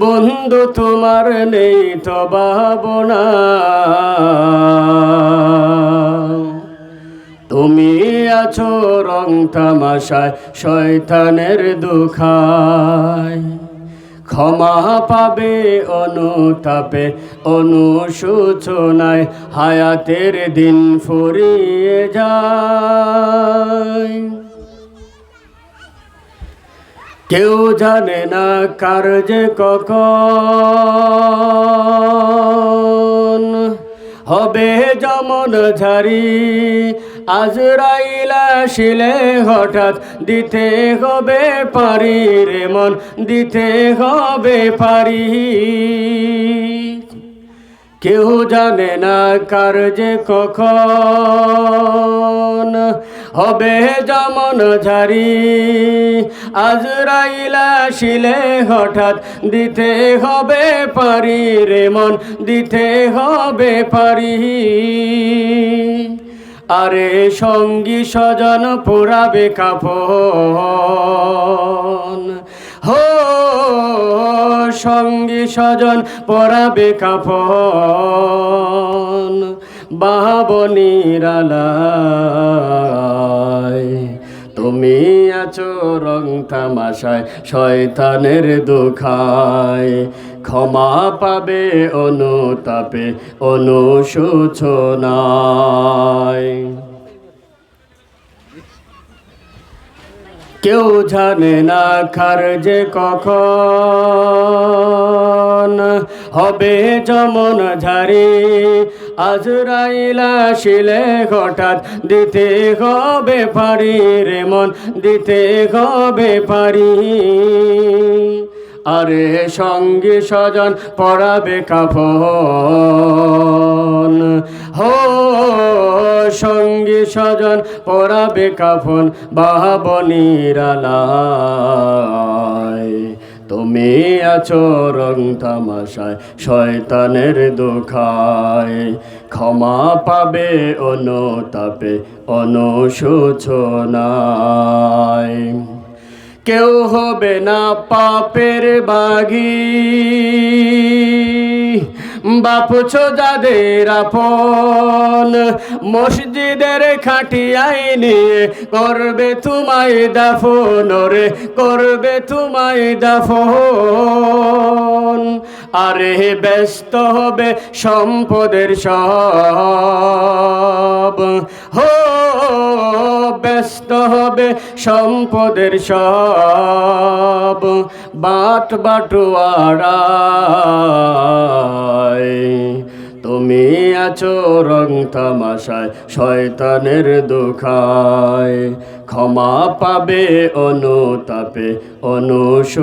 বন্ধু তোমার নেই তো ভাবনা, তুমি আছো রং তামাশায় শয়তানের দুখায়। ক্ষমা পাবে অনুতাপে অনুশোচনায়, হায়াতের দিন ফুরিয়ে যায়। কেউ জানে না কার যে কখন হবে যমন ঝারি। আজরাইল আসিলে হঠাৎ দিতে হবে পারি রে মন, দিতে হবে পারি। কেউ জানে না কার যে কখন হবে যমন ঝারি। আজরাইল আসিলে হঠাৎ দিতে হবে পারি রে মন, দিতে হবে পারি। আরে সঙ্গী স্বজন পোড়াবে কাফন, হো সঙ্গী স্বজন পোড়াবে কাফন। বাহবনির আলায় তুমি আছো রং তামাশায় শয়তানের দুখায়। ক্ষমা পাবে অনুতাপে অনুশোচনায়। কেউ জানে না কার যে কখন হবে যমন ঝারি। আজরাইল আসিলে হঠাৎ দিতে হবে পারি রে মন, দিতে হবে পারি। আরে সঙ্গী স্বজন পরাবে কাফন, হো সঙ্গী স্বজন পরাবে কাফন। বাহবনির আলায় তুমি আছো রং তামাশায় শয়তানের দুখায়। ক্ষমা পাবে অনুতাপে অনুশোচনায়। কেউ হবে না পাপের বাগী, বাপুছো যাদের আপন। মসজিদের খাটিয়াই নিয়ে করবে তোমায় দাফন রে, করবে তোমায় দাফন। আরে ব্যস্ত হবে সম্পদের সব, হো ব্যস্ত হবে সম্পদের সব। বাট বাটুয়ারায় তুমি আছো রং তামাশায় শয়তানের দুখায়। ক্ষমা পাবে অনুতাপে অনুশোচনায়।